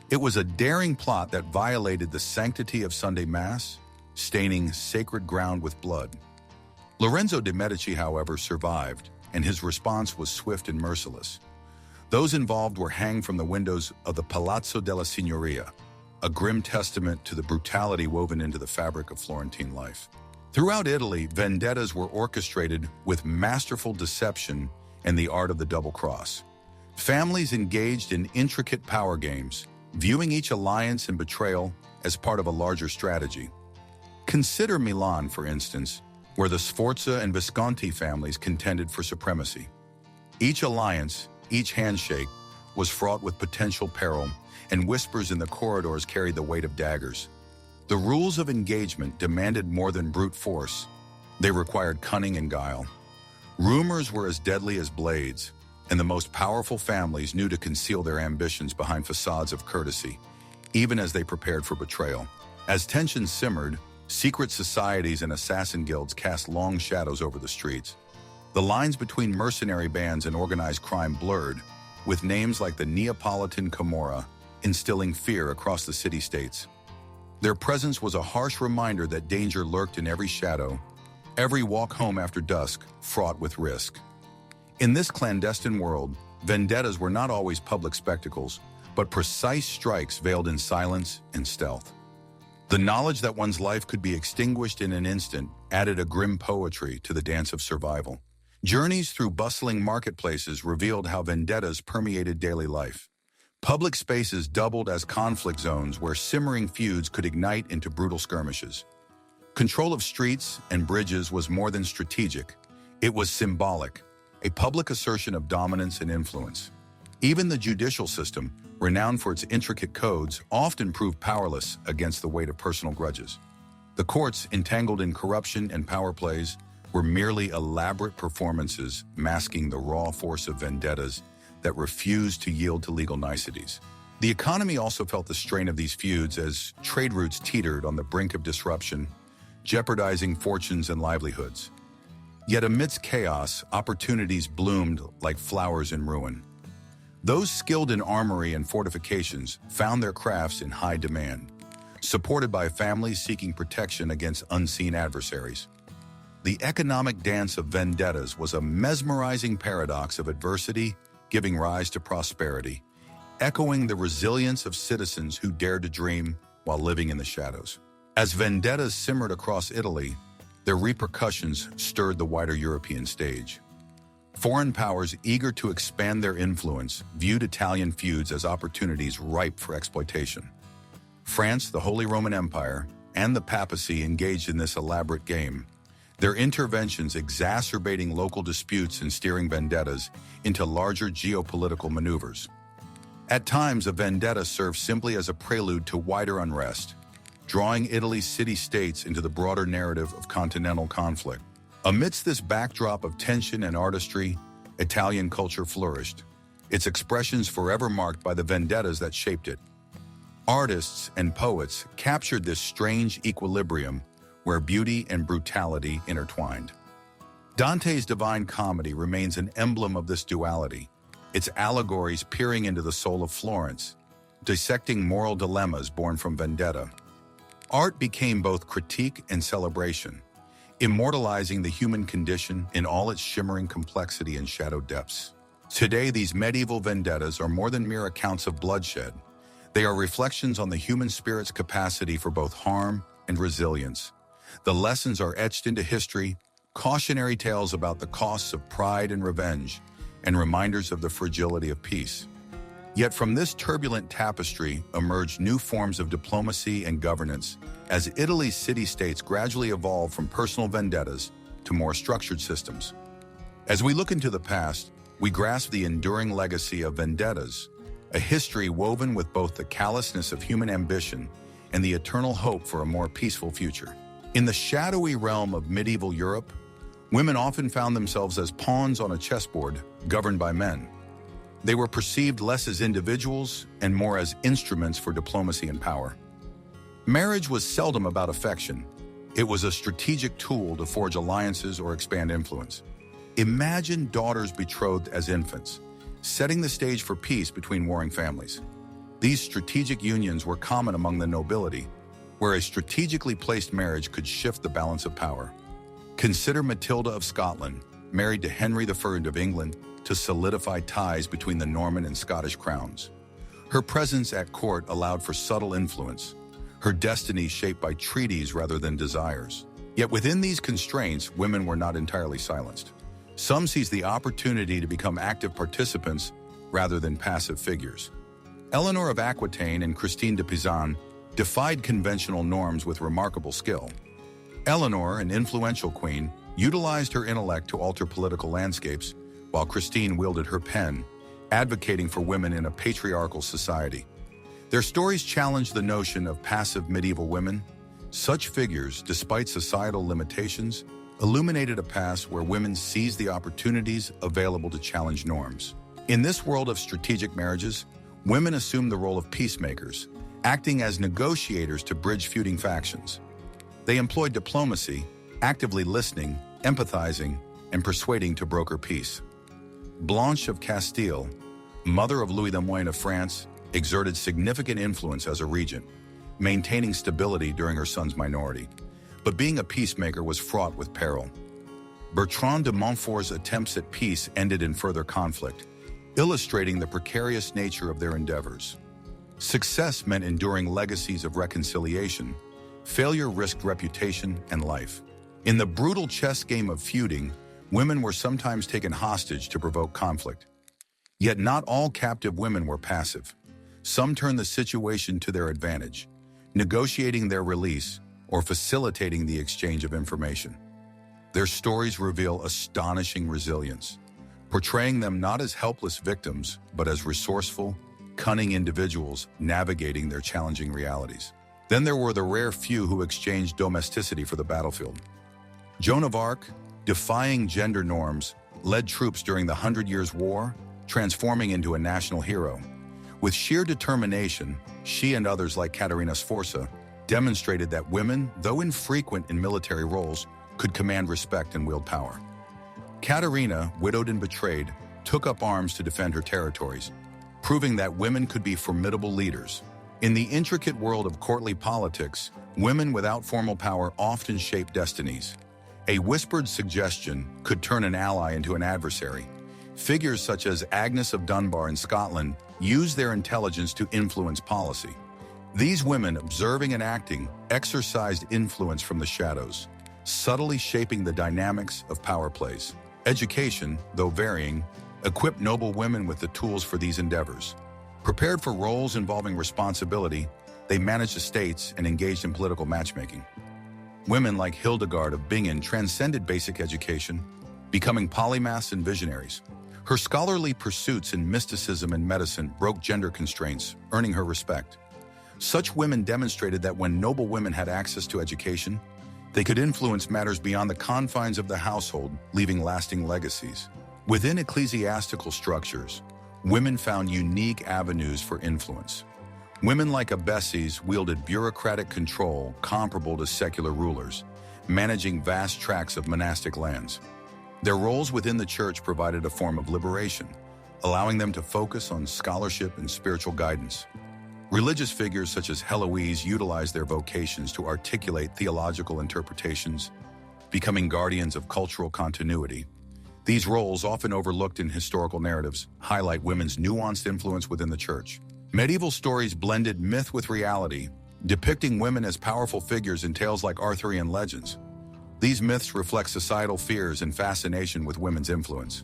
It was a daring plot that violated the sanctity of Sunday Mass, staining sacred ground with blood. Lorenzo de' Medici, however, survived, and his response was swift and merciless. Those involved were hanged from the windows of the Palazzo della Signoria, a grim testament to the brutality woven into the fabric of Florentine life. Throughout Italy, vendettas were orchestrated with masterful deception and the art of the double cross. Families engaged in intricate power games, viewing each alliance and betrayal as part of a larger strategy. Consider Milan, for instance, where the Sforza and Visconti families contended for supremacy. Each alliance, each handshake, was fraught with potential peril, and whispers in the corridors carried the weight of daggers. The rules of engagement demanded more than brute force. They required cunning and guile. Rumors were as deadly as blades, and the most powerful families knew to conceal their ambitions behind facades of courtesy, even as they prepared for betrayal. As tensions simmered, secret societies and assassin guilds cast long shadows over the streets. The lines between mercenary bands and organized crime blurred, with names like the Neapolitan Camorra instilling fear across the city-states. Their presence was a harsh reminder that danger lurked in every shadow, every walk home after dusk fraught with risk. In this clandestine world, vendettas were not always public spectacles, but precise strikes veiled in silence and stealth. The knowledge that one's life could be extinguished in an instant added a grim poetry to the dance of survival. Journeys through bustling marketplaces revealed how vendettas permeated daily life. Public spaces doubled as conflict zones where simmering feuds could ignite into brutal skirmishes. Control of streets and bridges was more than strategic. It was symbolic, a public assertion of dominance and influence. Even the judicial system, renowned for its intricate codes, often proved powerless against the weight of personal grudges. The courts, entangled in corruption and power plays, were merely elaborate performances masking the raw force of vendettas that refused to yield to legal niceties. The economy also felt the strain of these feuds as trade routes teetered on the brink of disruption, jeopardizing fortunes and livelihoods. Yet amidst chaos, opportunities bloomed like flowers in ruin. Those skilled in armory and fortifications found their crafts in high demand, supported by families seeking protection against unseen adversaries. The economic dance of vendettas was a mesmerizing paradox of adversity giving rise to prosperity, echoing the resilience of citizens who dared to dream while living in the shadows. As vendettas simmered across Italy, their repercussions stirred the wider European stage. Foreign powers eager to expand their influence viewed Italian feuds as opportunities ripe for exploitation. France, the Holy Roman Empire, and the papacy engaged in this elaborate game, their interventions exacerbating local disputes and steering vendettas into larger geopolitical maneuvers. At times, a vendetta served simply as a prelude to wider unrest, drawing Italy's city-states into the broader narrative of continental conflict. Amidst this backdrop of tension and artistry, Italian culture flourished, its expressions forever marked by the vendettas that shaped it. Artists and poets captured this strange equilibrium where beauty and brutality intertwined. Dante's Divine Comedy remains an emblem of this duality, its allegories peering into the soul of Florence, dissecting moral dilemmas born from vendetta. Art became both critique and celebration, immortalizing the human condition in all its shimmering complexity and shadow depths. Today, these medieval vendettas are more than mere accounts of bloodshed. They are reflections on the human spirit's capacity for both harm and resilience. The lessons are etched into history, cautionary tales about the costs of pride and revenge, and reminders of the fragility of peace. Yet from this turbulent tapestry emerged new forms of diplomacy and governance as Italy's city-states gradually evolved from personal vendettas to more structured systems. As we look into the past, we grasp the enduring legacy of vendettas, a history woven with both the callousness of human ambition and the eternal hope for a more peaceful future. In the shadowy realm of medieval Europe, women often found themselves as pawns on a chessboard governed by men. They were perceived less as individuals and more as instruments for diplomacy and power. Marriage was seldom about affection. It was a strategic tool to forge alliances or expand influence. Imagine daughters betrothed as infants, setting the stage for peace between warring families. These strategic unions were common among the nobility, where a strategically placed marriage could shift the balance of power. Consider Matilda of Scotland, married to Henry I of England, to solidify ties between the Norman and Scottish crowns. Her presence at court allowed for subtle influence, her destiny shaped by treaties rather than desires. Yet within these constraints, women were not entirely silenced. Some seized the opportunity to become active participants rather than passive figures. Eleanor of Aquitaine and Christine de Pizan defied conventional norms with remarkable skill. Eleanor, an influential queen, utilized her intellect to alter political landscapes, while Christine wielded her pen, advocating for women in a patriarchal society. Their stories challenged the notion of passive medieval women. Such figures, despite societal limitations, illuminated a past where women seized the opportunities available to challenge norms. In this world of strategic marriages, women assumed the role of peacemakers, acting as negotiators to bridge feuding factions. They employed diplomacy, actively listening, empathizing, and persuading to broker peace. Blanche of Castile, mother of Louis XI of France, exerted significant influence as a regent, maintaining stability during her son's minority. But being a peacemaker was fraught with peril. Bertrand de Montfort's attempts at peace ended in further conflict, illustrating the precarious nature of their endeavors. Success meant enduring legacies of reconciliation. Failure risked reputation and life. In the brutal chess game of feuding, women were sometimes taken hostage to provoke conflict. Yet not all captive women were passive. Some turned the situation to their advantage, negotiating their release or facilitating the exchange of information. Their stories reveal astonishing resilience, portraying them not as helpless victims, but as resourceful, cunning individuals navigating their challenging realities. Then there were the rare few who exchanged domesticity for the battlefield. Joan of Arc, defying gender norms, led troops during the 100 Years' War, transforming into a national hero. With sheer determination, she and others like Caterina Sforza demonstrated that women, though infrequent in military roles, could command respect and wield power. Caterina, widowed and betrayed, took up arms to defend her territories, proving that women could be formidable leaders. In the intricate world of courtly politics, women without formal power often shape destinies. A whispered suggestion could turn an ally into an adversary. Figures such as Agnes of Dunbar in Scotland used their intelligence to influence policy. These women, observing and acting, exercised influence from the shadows, subtly shaping the dynamics of power plays. Education, though varying, equipped noble women with the tools for these endeavors. Prepared for roles involving responsibility, they managed estates and engaged in political matchmaking. Women like Hildegard of Bingen transcended basic education, becoming polymaths and visionaries. Her scholarly pursuits in mysticism and medicine broke gender constraints, earning her respect. Such women demonstrated that when noble women had access to education, they could influence matters beyond the confines of the household, leaving lasting legacies. Within ecclesiastical structures, women found unique avenues for influence. Women like abbesses wielded bureaucratic control comparable to secular rulers, managing vast tracts of monastic lands. Their roles within the church provided a form of liberation, allowing them to focus on scholarship and spiritual guidance. Religious figures such as Heloise utilized their vocations to articulate theological interpretations, becoming guardians of cultural continuity. These roles, often overlooked in historical narratives, highlight women's nuanced influence within the church. Medieval stories blended myth with reality, depicting women as powerful figures in tales like Arthurian legends. These myths reflect societal fears and fascination with women's influence.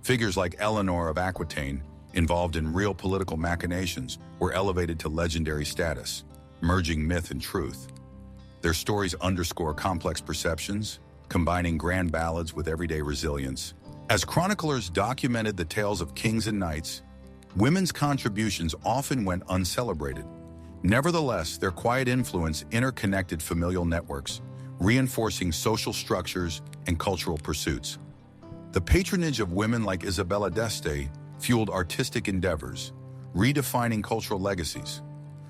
Figures like Eleanor of Aquitaine, involved in real political machinations, were elevated to legendary status, merging myth and truth. Their stories underscore complex perceptions, combining grand ballads with everyday resilience. As chroniclers documented the tales of kings and knights, women's contributions often went uncelebrated. Nevertheless, their quiet influence interconnected familial networks, reinforcing social structures and cultural pursuits. The patronage of women like Isabella d'Este fueled artistic endeavors, redefining cultural legacies.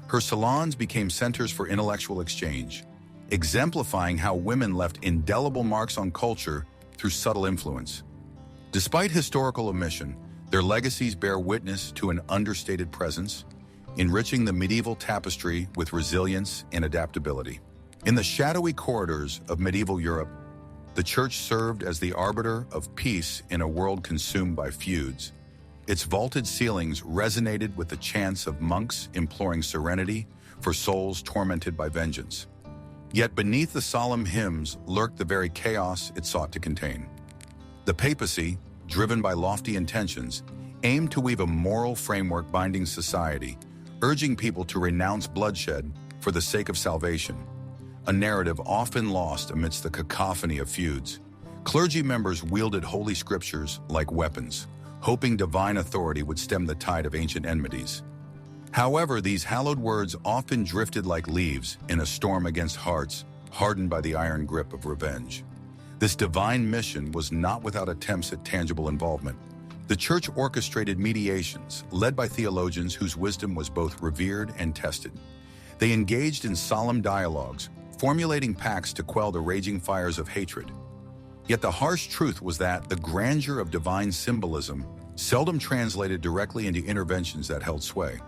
Her salons became centers for intellectual exchange, exemplifying how women left indelible marks on culture through subtle influence. Despite historical omission, their legacies bear witness to an understated presence, enriching the medieval tapestry with resilience and adaptability. In the shadowy corridors of medieval Europe, the church served as the arbiter of peace in a world consumed by feuds. Its vaulted ceilings resonated with the chants of monks imploring serenity for souls tormented by vengeance. Yet beneath the solemn hymns lurked the very chaos it sought to contain. The papacy, driven by lofty intentions, aimed to weave a moral framework binding society, urging people to renounce bloodshed for the sake of salvation, a narrative often lost amidst the cacophony of feuds. Clergy members wielded holy scriptures like weapons, hoping divine authority would stem the tide of ancient enmities. However, these hallowed words often drifted like leaves in a storm against hearts hardened by the iron grip of revenge. This divine mission was not without attempts at tangible involvement. The church orchestrated mediations, led by theologians whose wisdom was both revered and tested. They engaged in solemn dialogues, formulating pacts to quell the raging fires of hatred. Yet the harsh truth was that the grandeur of divine symbolism seldom translated directly into interventions that held sway.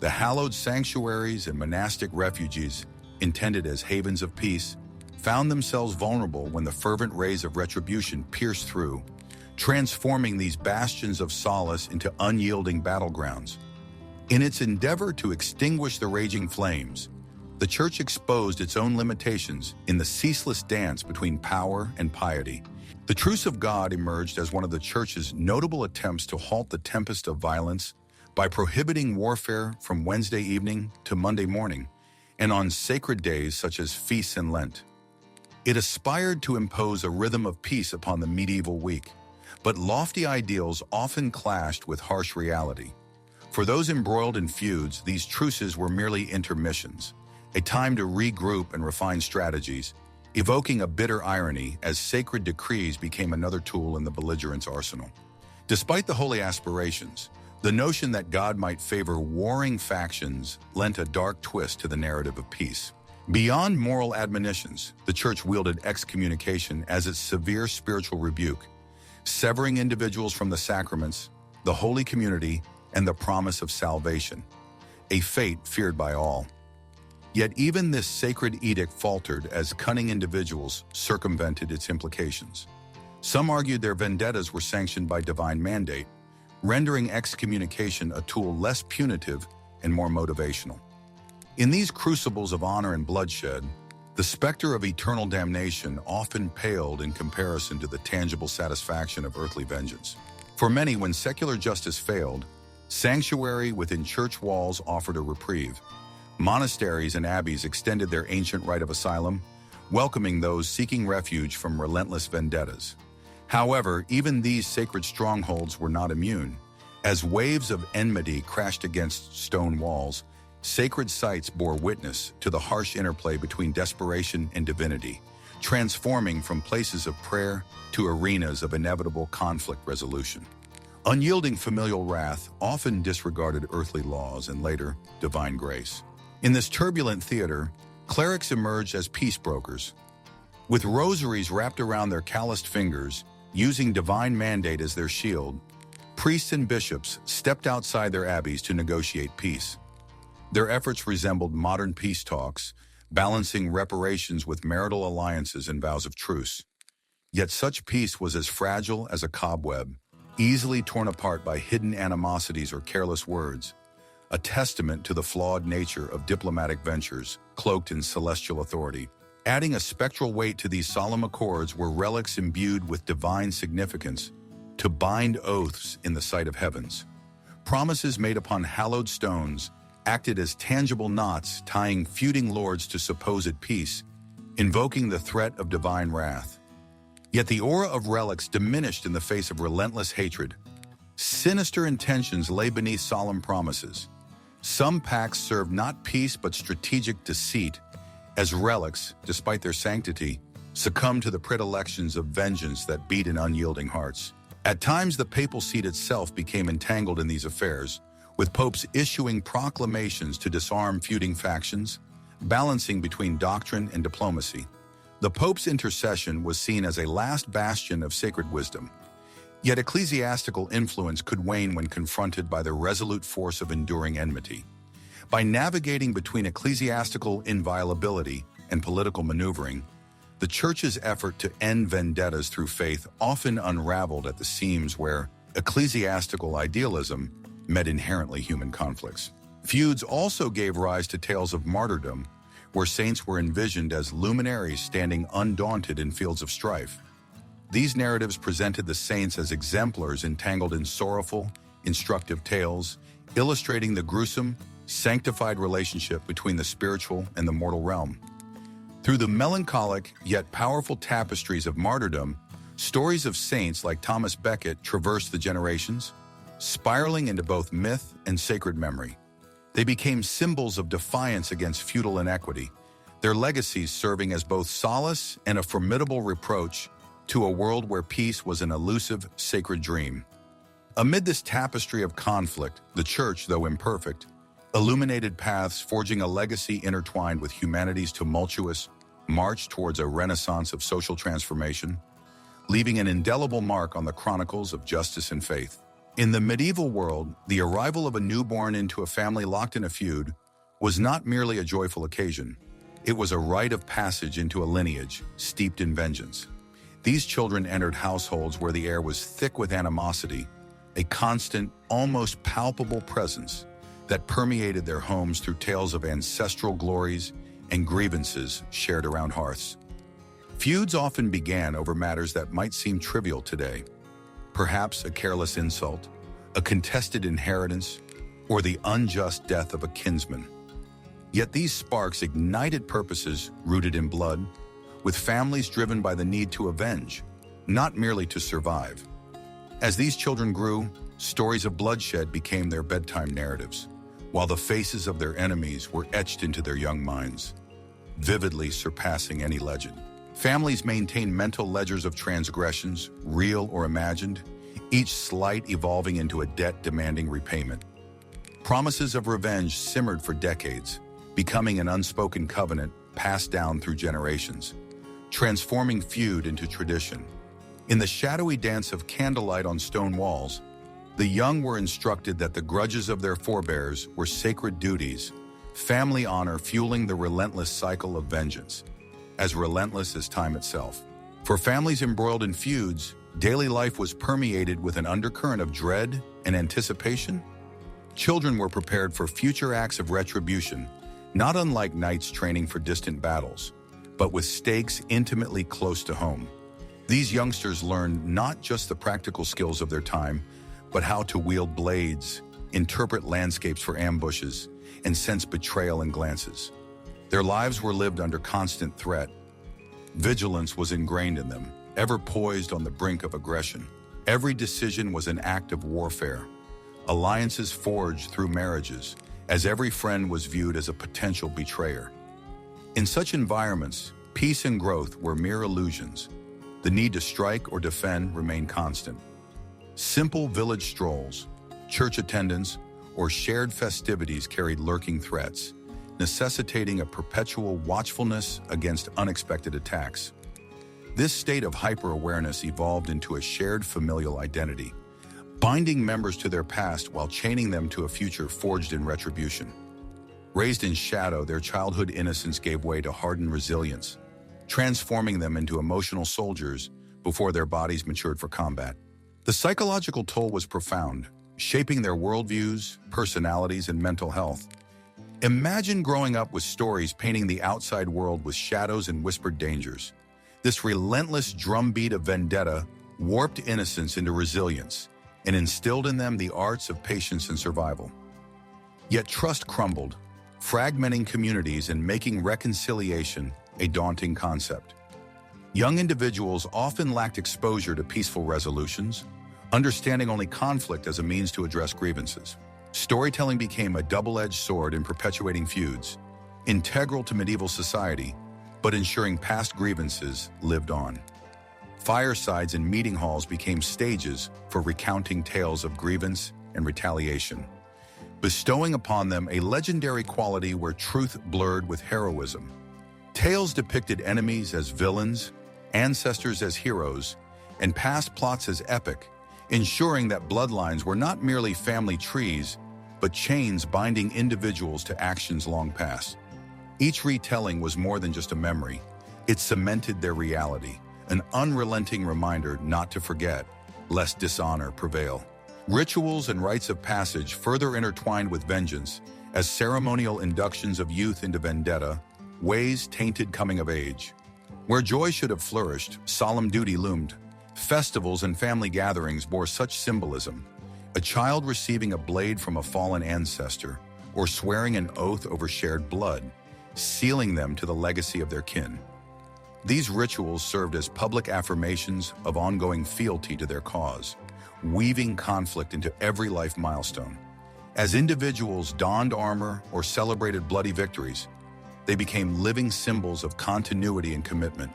The hallowed sanctuaries and monastic refuges, intended as havens of peace, found themselves vulnerable when the fervent rays of retribution pierced through, transforming these bastions of solace into unyielding battlegrounds. In its endeavor to extinguish the raging flames, the church exposed its own limitations in the ceaseless dance between power and piety. The truce of God emerged as one of the church's notable attempts to halt the tempest of violence by prohibiting warfare from Wednesday evening to Monday morning, and on sacred days such as feasts and Lent. It aspired to impose a rhythm of peace upon the medieval week, but lofty ideals often clashed with harsh reality. For those embroiled in feuds, these truces were merely intermissions, a time to regroup and refine strategies, evoking a bitter irony as sacred decrees became another tool in the belligerent's arsenal. Despite the holy aspirations, the notion that God might favor warring factions lent a dark twist to the narrative of peace. Beyond moral admonitions, the church wielded excommunication as its severe spiritual rebuke, severing individuals from the sacraments, the holy community, and the promise of salvation, a fate feared by all. Yet even this sacred edict faltered as cunning individuals circumvented its implications. Some argued their vendettas were sanctioned by divine mandate, rendering excommunication a tool less punitive and more motivational. In these crucibles of honor and bloodshed, the specter of eternal damnation often paled in comparison to the tangible satisfaction of earthly vengeance. For many, when secular justice failed, sanctuary within church walls offered a reprieve. Monasteries and abbeys extended their ancient right of asylum, welcoming those seeking refuge from relentless vendettas. However, even these sacred strongholds were not immune. As waves of enmity crashed against stone walls, sacred sites bore witness to the harsh interplay between desperation and divinity, transforming from places of prayer to arenas of inevitable conflict resolution. Unyielding familial wrath often disregarded earthly laws and later divine grace. In this turbulent theater, clerics emerged as peace brokers. With rosaries wrapped around their calloused fingers, using divine mandate as their shield, priests and bishops stepped outside their abbeys to negotiate peace. Their efforts resembled modern peace talks, balancing reparations with marital alliances and vows of truce. Yet such peace was as fragile as a cobweb, easily torn apart by hidden animosities or careless words, a testament to the flawed nature of diplomatic ventures cloaked in celestial authority. Adding a spectral weight to these solemn accords were relics imbued with divine significance to bind oaths in the sight of heavens. Promises made upon hallowed stones acted as tangible knots tying feuding lords to supposed peace, invoking the threat of divine wrath. Yet the aura of relics diminished in the face of relentless hatred. Sinister intentions lay beneath solemn promises. Some pacts served not peace but strategic deceit, as relics, despite their sanctity, succumbed to the predilections of vengeance that beat in unyielding hearts. At times, the papal seat itself became entangled in these affairs, with popes issuing proclamations to disarm feuding factions, balancing between doctrine and diplomacy. The pope's intercession was seen as a last bastion of sacred wisdom. Yet ecclesiastical influence could wane when confronted by the resolute force of enduring enmity. By navigating between ecclesiastical inviolability and political maneuvering, the Church's effort to end vendettas through faith often unraveled at the seams where ecclesiastical idealism met inherently human conflicts. Feuds also gave rise to tales of martyrdom, where saints were envisioned as luminaries standing undaunted in fields of strife. These narratives presented the saints as exemplars entangled in sorrowful, instructive tales, illustrating the gruesome, sanctified relationship between the spiritual and the mortal realm. Through the melancholic yet powerful tapestries of martyrdom, stories of saints like Thomas Becket traversed the generations, spiraling into both myth and sacred memory. They became symbols of defiance against feudal inequity, their legacies serving as both solace and a formidable reproach to a world where peace was an elusive, sacred dream. Amid this tapestry of conflict, the Church, though imperfect, illuminated paths forging a legacy intertwined with humanity's tumultuous march towards a renaissance of social transformation, leaving an indelible mark on the chronicles of justice and faith. In the medieval world, the arrival of a newborn into a family locked in a feud was not merely a joyful occasion. It was a rite of passage into a lineage steeped in vengeance. These children entered households where the air was thick with animosity, a constant, almost palpable presence that permeated their homes through tales of ancestral glories and grievances shared around hearths. Feuds often began over matters that might seem trivial today. Perhaps a careless insult, a contested inheritance, or the unjust death of a kinsman. Yet these sparks ignited purposes rooted in blood, with families driven by the need to avenge, not merely to survive. As these children grew, stories of bloodshed became their bedtime narratives, while the faces of their enemies were etched into their young minds, vividly surpassing any legend. Families maintained mental ledgers of transgressions, real or imagined, each slight evolving into a debt demanding repayment. Promises of revenge simmered for decades, becoming an unspoken covenant passed down through generations, transforming feud into tradition. In the shadowy dance of candlelight on stone walls, The young were instructed that the grudges of their forebears were sacred duties, family honor fueling the relentless cycle of vengeance, as relentless as time itself. For families embroiled in feuds, daily life was permeated with an undercurrent of dread and anticipation. Children were prepared for future acts of retribution, not unlike knights training for distant battles, but with stakes intimately close to home. These youngsters learned not just the practical skills of their time, but how to wield blades, interpret landscapes for ambushes, and sense betrayal in glances. Their lives were lived under constant threat. Vigilance was ingrained in them, ever poised on the brink of aggression. Every decision was an act of warfare. Alliances forged through marriages, as every friend was viewed as a potential betrayer. In such environments, peace and growth were mere illusions. The need to strike or defend remained constant. Simple village strolls, church attendance, or shared festivities carried lurking threats, necessitating a perpetual watchfulness against unexpected attacks. This state of hyper-awareness evolved into a shared familial identity, binding members to their past while chaining them to a future forged in retribution. Raised in shadow, their childhood innocence gave way to hardened resilience, transforming them into emotional soldiers before their bodies matured for combat. The psychological toll was profound, shaping their worldviews, personalities, and mental health. Imagine growing up with stories painting the outside world with shadows and whispered dangers. This relentless drumbeat of vendetta warped innocence into resilience and instilled in them the arts of patience and survival. Yet trust crumbled, fragmenting communities and making reconciliation a daunting concept. Young individuals often lacked exposure to peaceful resolutions, understanding only conflict as a means to address grievances. Storytelling became a double-edged sword in perpetuating feuds, integral to medieval society, but ensuring past grievances lived on. Firesides and meeting halls became stages for recounting tales of grievance and retaliation, bestowing upon them a legendary quality where truth blurred with heroism. Tales depicted enemies as villains, ancestors as heroes, and past plots as epic, ensuring that bloodlines were not merely family trees, but chains binding individuals to actions long past. Each retelling was more than just a memory. It cemented their reality, an unrelenting reminder not to forget, lest dishonor prevail. Rituals and rites of passage further intertwined with vengeance, as ceremonial inductions of youth into vendetta, ways tainted coming of age. Where joy should have flourished, solemn duty loomed. Festivals and family gatherings bore such symbolism. A child receiving a blade from a fallen ancestor, or swearing an oath over shared blood, sealing them to the legacy of their kin. These rituals served as public affirmations of ongoing fealty to their cause, weaving conflict into every life milestone. As individuals donned armor or celebrated bloody victories, they became living symbols of continuity and commitment,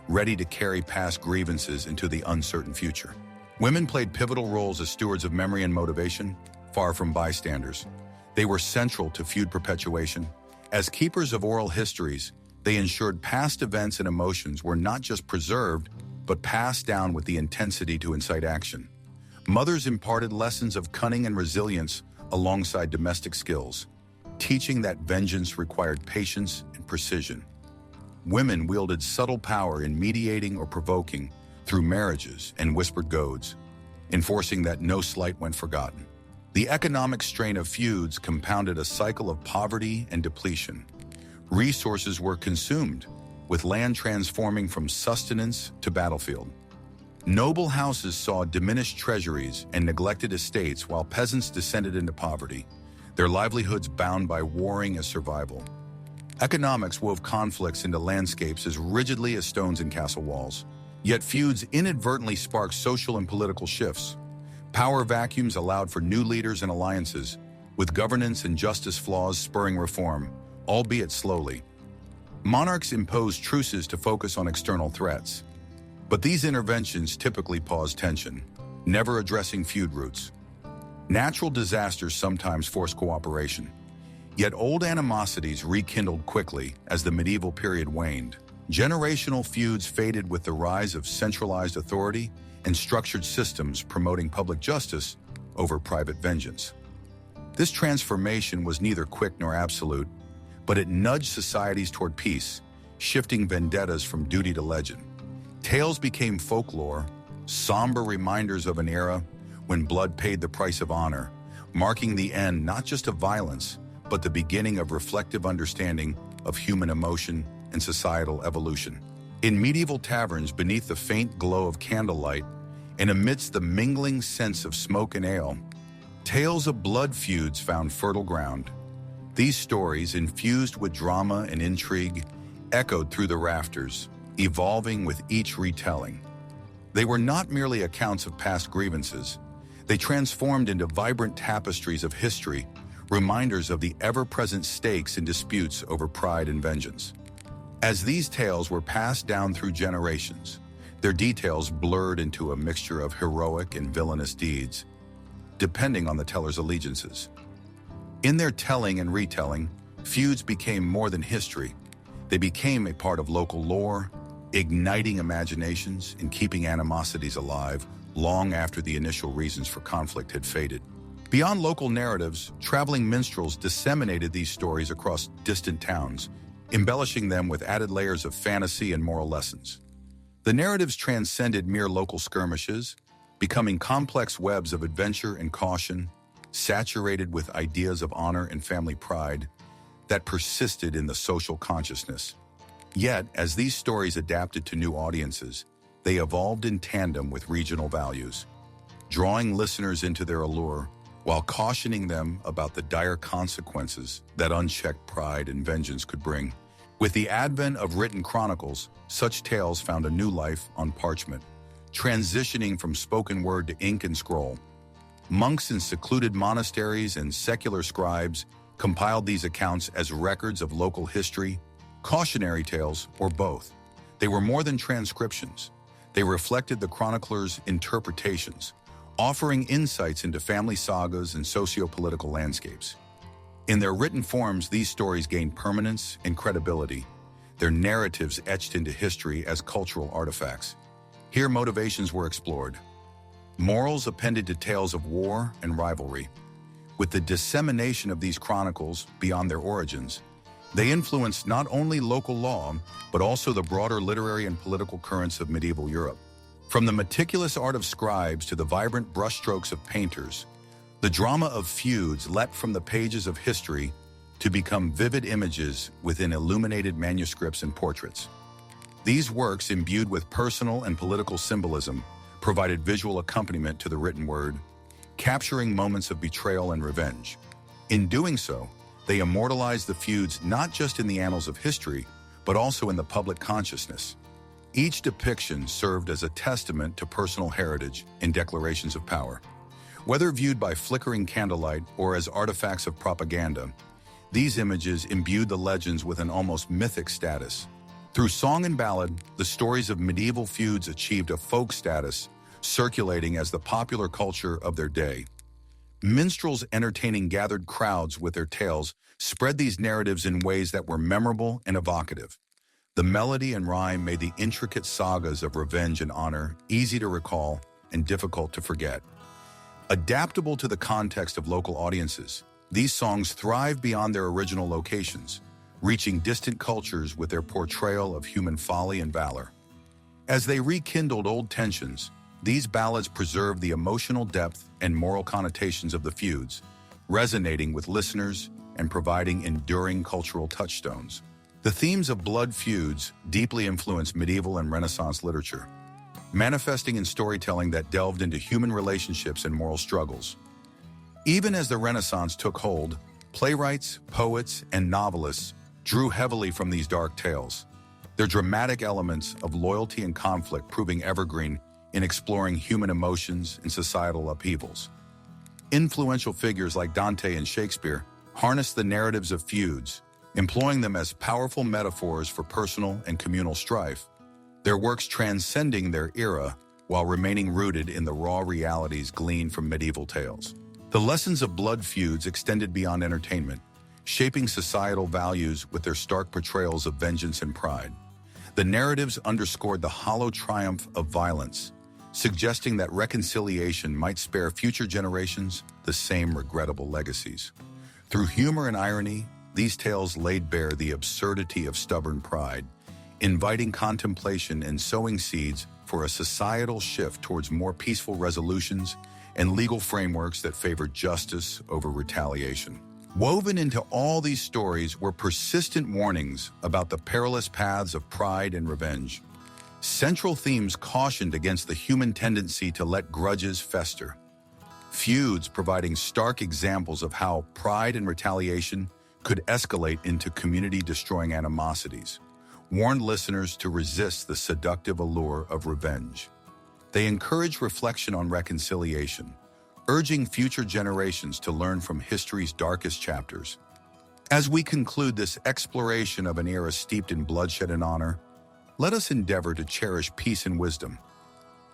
ready to carry past grievances into the uncertain future. Women played pivotal roles as stewards of memory and motivation, far from bystanders. They were central to feud perpetuation. As keepers of oral histories, they ensured past events and emotions were not just preserved, but passed down with the intensity to incite action. Mothers imparted lessons of cunning and resilience alongside domestic skills, teaching that vengeance required patience and precision. Women wielded subtle power in mediating or provoking through marriages and whispered goads, enforcing that no slight went forgotten. The economic strain of feuds compounded a cycle of poverty and depletion. Resources were consumed, with land transforming from sustenance to battlefield. Noble houses saw diminished treasuries and neglected estates while peasants descended into poverty, their livelihoods bound by warring as survival. Economics wove conflicts into landscapes as rigidly as stones in castle walls. Yet feuds inadvertently sparked social and political shifts. Power vacuums allowed for new leaders and alliances, with governance and justice flaws spurring reform, albeit slowly. Monarchs imposed truces to focus on external threats. But these interventions typically caused tension, never addressing feud roots. Natural disasters sometimes forced cooperation. Yet old animosities rekindled quickly as the medieval period waned. Generational feuds faded with the rise of centralized authority and structured systems promoting public justice over private vengeance. This transformation was neither quick nor absolute, but it nudged societies toward peace, shifting vendettas from duty to legend. Tales became folklore, somber reminders of an era when blood paid the price of honor, marking the end not just of violence, but the beginning of reflective understanding of human emotion and societal evolution. In medieval taverns, beneath the faint glow of candlelight and amidst the mingling scents of smoke and ale, tales of blood feuds found fertile ground. These stories, infused with drama and intrigue, echoed through the rafters, evolving with each retelling. They were not merely accounts of past grievances. They transformed into vibrant tapestries of history, reminders of the ever-present stakes in disputes over pride and vengeance. As these tales were passed down through generations, their details blurred into a mixture of heroic and villainous deeds, depending on the teller's allegiances. In their telling and retelling, feuds became more than history. They became a part of local lore, igniting imaginations and keeping animosities alive long after the initial reasons for conflict had faded. Beyond local narratives, traveling minstrels disseminated these stories across distant towns, embellishing them with added layers of fantasy and moral lessons. The narratives transcended mere local skirmishes, becoming complex webs of adventure and caution, saturated with ideas of honor and family pride that persisted in the social consciousness. Yet, as these stories adapted to new audiences, they evolved in tandem with regional values, drawing listeners into their allure while cautioning them about the dire consequences that unchecked pride and vengeance could bring. With the advent of written chronicles, such tales found a new life on parchment, transitioning from spoken word to ink and scroll. Monks in secluded monasteries and secular scribes compiled these accounts as records of local history, cautionary tales, or both. They were more than transcriptions. They reflected the chronicler's interpretations, offering insights into family sagas and socio-political landscapes. In their written forms, these stories gained permanence and credibility, their narratives etched into history as cultural artifacts. Here, motivations were explored, morals appended to tales of war and rivalry. With the dissemination of these chronicles beyond their origins, they influenced not only local law, but also the broader literary and political currents of medieval Europe. From the meticulous art of scribes to the vibrant brushstrokes of painters, the drama of feuds leapt from the pages of history to become vivid images within illuminated manuscripts and portraits. These works, imbued with personal and political symbolism, provided visual accompaniment to the written word, capturing moments of betrayal and revenge. In doing so, they immortalized the feuds not just in the annals of history, but also in the public consciousness. Each depiction served as a testament to personal heritage and declarations of power. Whether viewed by flickering candlelight or as artifacts of propaganda, these images imbued the legends with an almost mythic status. Through song and ballad, the stories of medieval feuds achieved a folk status, circulating as the popular culture of their day. Minstrels entertaining gathered crowds with their tales spread these narratives in ways that were memorable and evocative. The melody and rhyme made the intricate sagas of revenge and honor easy to recall and difficult to forget. Adaptable to the context of local audiences, these songs thrive beyond their original locations, reaching distant cultures with their portrayal of human folly and valor. As they rekindled old tensions, these ballads preserved the emotional depth and moral connotations of the feuds, resonating with listeners and providing enduring cultural touchstones. The themes of blood feuds deeply influenced medieval and Renaissance literature, manifesting in storytelling that delved into human relationships and moral struggles. Even as the Renaissance took hold, playwrights, poets, and novelists drew heavily from these dark tales, their dramatic elements of loyalty and conflict proving evergreen in exploring human emotions and societal upheavals. Influential figures like Dante and Shakespeare harnessed the narratives of feuds, employing them as powerful metaphors for personal and communal strife, their works transcending their era while remaining rooted in the raw realities gleaned from medieval tales. The lessons of blood feuds extended beyond entertainment, shaping societal values with their stark portrayals of vengeance and pride. The narratives underscored the hollow triumph of violence, suggesting that reconciliation might spare future generations the same regrettable legacies. Through humor and irony, these tales laid bare the absurdity of stubborn pride, inviting contemplation and sowing seeds for a societal shift towards more peaceful resolutions and legal frameworks that favor justice over retaliation. Woven into all these stories were persistent warnings about the perilous paths of pride and revenge. Central themes cautioned against the human tendency to let grudges fester. Feuds providing stark examples of how pride and retaliation could escalate into community-destroying animosities, warned listeners to resist the seductive allure of revenge. They encourage reflection on reconciliation, urging future generations to learn from history's darkest chapters. As we conclude this exploration of an era steeped in bloodshed and honor, let us endeavor to cherish peace and wisdom.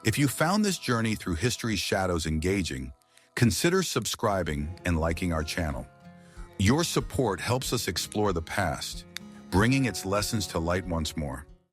If you found this journey through history's shadows engaging, consider subscribing and liking our channel. Your support helps us explore the past, bringing its lessons to light once more.